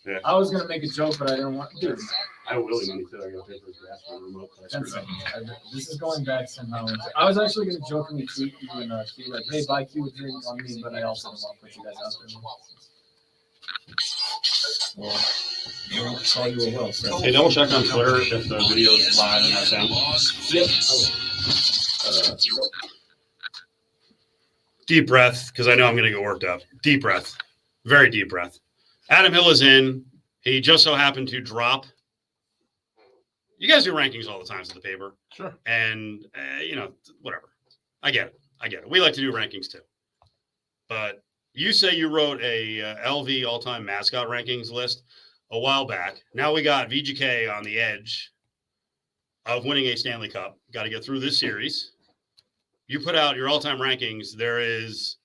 Yeah. I was gonna make a joke, but I didn't want to. I really money too. I got to pay for his gas for a remote. 10 seconds. This is going back somehow. I was actually gonna jokingly tweet you and be like, "Hey, buy Q a drink on me," but I also didn't want to put you guys out there. Well, I won't call you a will. So. Hey, double check on Twitter if the video is live and has sound. Yep. Deep breath, because I know I'm going to get worked up. Deep breath. Very deep breath. Adam Hill is in. He just so happened to drop. You guys do rankings all the time at the paper. Sure. And, whatever. I get it. We like to do rankings too. But you say you wrote a LV all-time mascot rankings list a while back. Now we got VGK on the edge of winning a Stanley Cup. Got to get through this series. You put out your all-time rankings. There is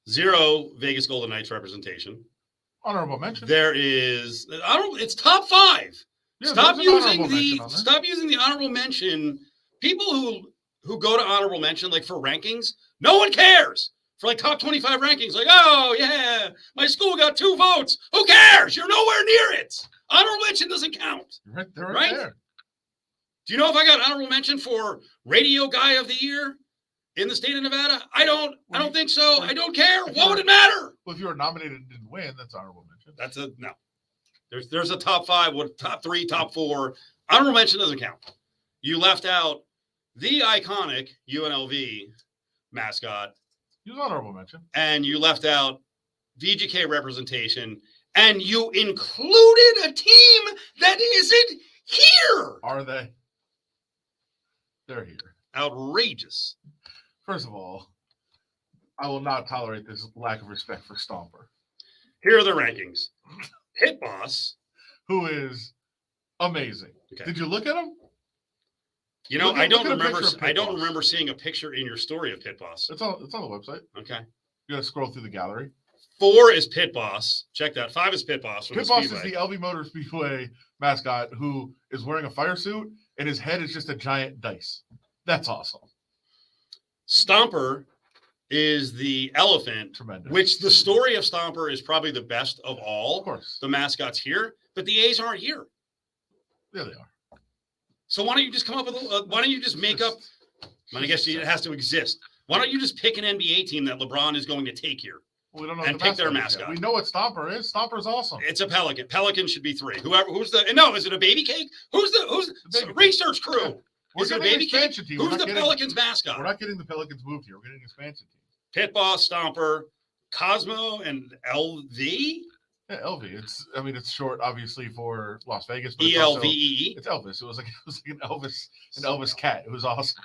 0 Vegas Golden Knights representation. Honorable mention. There is it's top 5. Yeah, stop using the honorable mention. People who go to honorable mention like for rankings, no one cares. For like top 25 rankings, like, oh yeah, my school got 2 votes. Who cares? You're nowhere near it. Honorable mention doesn't count. They're right there. Do you know if I got honorable mention for Radio Guy of the Year in the state of Nevada? I don't think so. I don't care. What would it matter? Well, if you were nominated and didn't win, that's honorable mention. That's no. There's a top 5, top 3, top 4. Honorable mention doesn't count. You left out the iconic UNLV mascot. You was honorable mention. And you left out VGK representation, and you included a team that isn't here. Are they? They're here. Outrageous. First of all, I will not tolerate this lack of respect for Stomper. Here are the rankings. Pit Boss, who is amazing. Okay. Did you look at him? I don't remember seeing a picture in your story of Pit Boss. It's on the website. Okay. You gotta scroll through the gallery. 4 is Pit Boss. Check that. 5 is Pit Boss. Pit Boss is the LV Motor Speedway mascot who is wearing a fire suit and his head is just a giant dice. That's awesome. Stomper is the elephant. Tremendous. Which the story of Stomper is probably the best of all. Of course. The mascots here, but the A's aren't here. Yeah, they are. So why don't you just come up with why don't you just make up? I guess it has to exist. Why don't you just pick an NBA team that LeBron is going to take here? Well, we don't know and pick their mascot. We know what Stomper is. Stomper's awesome. It's a pelican. Pelican should be 3. Is it a baby cake? Who's the research crew? Yeah. Is it a baby cake? Team. Who's the Pelicans mascot? We're not getting the Pelicans moved here. We're getting an expansion team. Pit Boss, Stomper, Cosmo, and LV. Yeah, LV. It's short, obviously, for Las Vegas. But ELVE. It's Elvis. It was like an Elvis cat. It was awesome.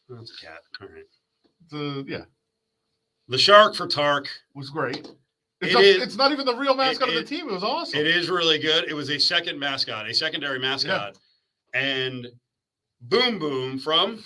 Oh, it's a cat. All right. The shark for Tark was great. It's not even the real mascot of the team. It was awesome. It is really good. It was a secondary mascot, and Boom Boom from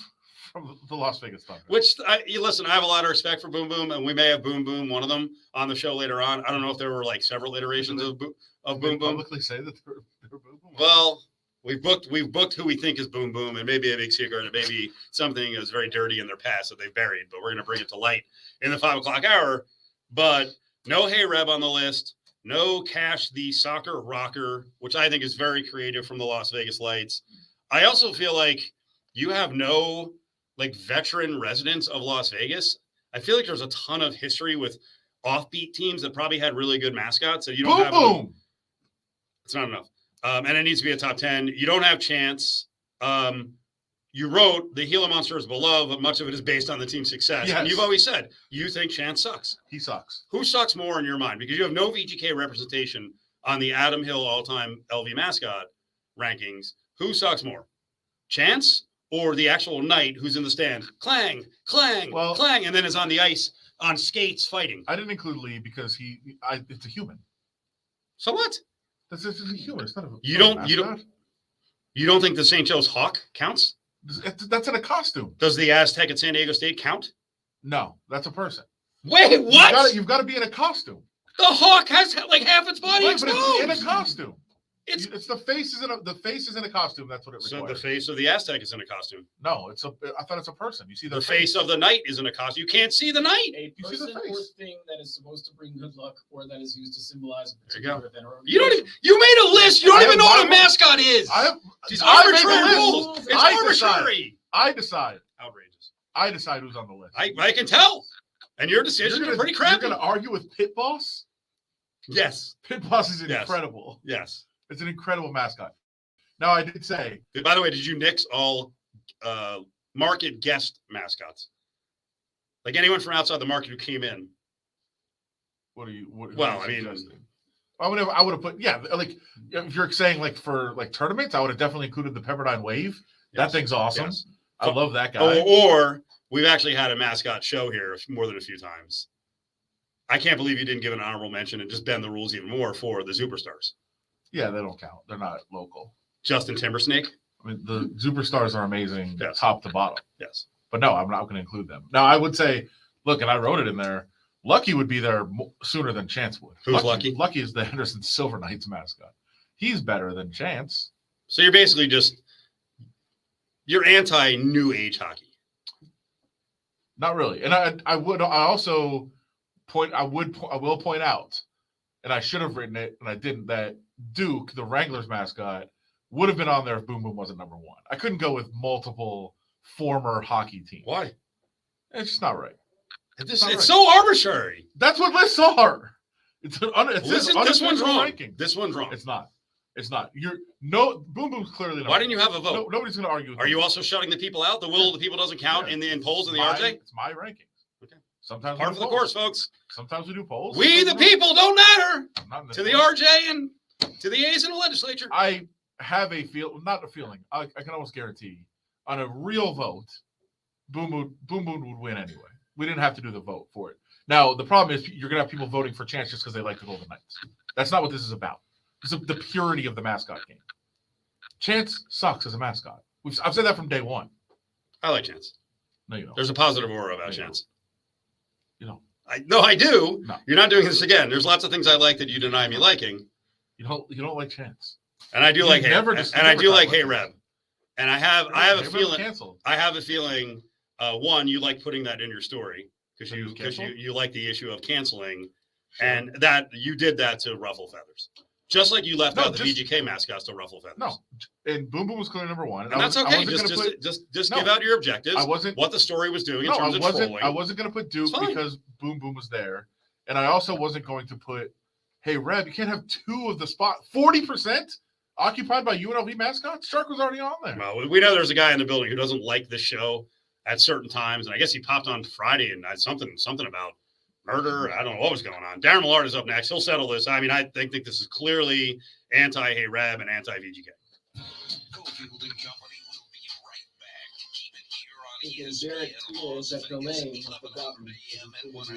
the Las Vegas Thunder. Which I have a lot of respect for Boom Boom, and we may have Boom Boom, one of them, on the show later on. I don't know if there were like several iterations of Boom Boom. Publicly say that they're Boom Boom. Well, we've booked who we think is Boom Boom, and maybe a big secret, and maybe something is very dirty in their past that they've buried. But we're going to bring it to light in the 5 o'clock hour. But no Hey Reb on the list. No Cash the Soccer Rocker, which I think is very creative from the Las Vegas Lights. I also feel like you have no veteran residents of Las Vegas. I feel like there's a ton of history with offbeat teams that probably had really good mascots. So you don't have Boom. It's not enough. And it needs to be a top 10. You don't have Chance. You wrote the Gila Monster is beloved, but much of it is based on the team's success. Yes. And you've always said you think Chance sucks. He sucks. Who sucks more in your mind? Because you have no VGK representation on the Adam Hill all-time LV mascot rankings. Who sucks more? Chance or the actual knight who's in the stand? Clang, clang, clang, and then is on the ice on skates fighting. I didn't include Lee because it's a human. So what? This is a human. It's not a You don't think the St. Joe's Hawk counts? That's in a costume. Does the Aztec at San Diego State count? No, that's a person. Wait, what? You've got to be in a costume. The Hawk has like half its body But exposed. it's in a costume. It's the face is in a costume. That's what it So requires. the face of the Aztec is in a costume. No, I thought it's a person. You see The face of the knight is in a costume. You can't see the knight. A You see the person or face. thing that is supposed to bring good luck or that is used to symbolize a There you go. particular event. Or You don't even. You made a list. You don't I even have know what a my- mascot is. These I make arbitrary the list. rules. It's I arbitrary. I decide. Outrageous. I decide who's on the list. I can tell. And your decisions are pretty You're crappy. going to argue with Pit Boss? Yes. Pit Boss is Yes. incredible. Yes. It's an incredible mascot. Now, I did say. By the way, did you nix all market guest mascots? Like anyone from outside the market who came in? What are you? What, Well, are I you mean, suggesting? I would have put, yeah, like if you're saying like for like tournaments, I would have definitely included the Pepperdine Wave. That yes, thing's awesome. yes. I love that guy. Or we've actually had a mascot show here more than a few times. I can't believe you didn't give an honorable mention and just bend the rules even more for the Superstars. Yeah, they don't count. They're not local. Justin Timbersnake. I mean, the Superstars are amazing, Yes. top to bottom. Yes. But no, I'm not going to include them. Now, I would say, look, and I wrote it in there. Lucky would be there sooner than Chance would. Who's Lucky? Lucky is the Henderson Silver Knights mascot. He's better than Chance. So you're basically you're anti new age hockey. Not really. And I will point out, and I should have written it, and I didn't, that Duke, the Wranglers mascot, would have been on there if Boom Boom wasn't number one. I couldn't go with multiple former hockey teams. Why? It's just not right. It's not right. so arbitrary. That's what lists are. It's this one's wrong. ranking. This one's wrong. It's not. Boom Boom's clearly not. Why didn't you have a vote? Nobody's going to argue with Are me. you also shutting the people out? The will of the people doesn't count in polls in the RJ? It's my rankings. Okay. Sometimes Part we of do the polls. course, folks. Sometimes we do polls. We, the Sometimes we people, don't matter don't. Not in this to the one. RJ and to the A's in the legislature. I have not a feeling. I can almost guarantee on a real vote, Boom Boom would win anyway. We didn't have to do the vote for it. Now the problem is you're gonna have people voting for Chance just because they like the Golden Knights. That's not what this is about. It's the purity of the mascot game. Chance sucks as a mascot. I've said that from day one. I like Chance. No, you don't. There's a positive aura about Yeah. Chance. You don't. I do. No. You're not doing this again. There's lots of things I like that you deny me liking. You don't like Chance. And I do You like never Hey, just- and you I never do talk like about Hey Chance. Reb. And I have a Hey, feeling canceled. one, you like putting that in your story because That he was canceled? you like the issue of canceling, and that you did that to ruffle feathers, just like you left No, out the just- VGK mascots to ruffle feathers. No, and Boom Boom was clearly number one, and that's okay. Just give out your objectives. I wasn't. What the story was doing in No, terms I of wasn't. trolling. I wasn't going to put Duke It's fine. because Boom Boom was there, and I also wasn't going to put. Hey, Reb, you can't have two of the spot. 40% occupied by UNLV mascots. Shark was already on there. Well, we know there's a guy in the building who doesn't like the show at certain times, and I guess he popped on Friday and had something about murder. I don't know what was going on. Darren Millard is up next. He'll settle this. I mean, I think this is clearly anti-Hey Reb and anti-VGK. Cofield and Company will be right back. Keep it here on Derek ESPN Toole is at the lane Los Angeles, with the 11 government. p.m. and 1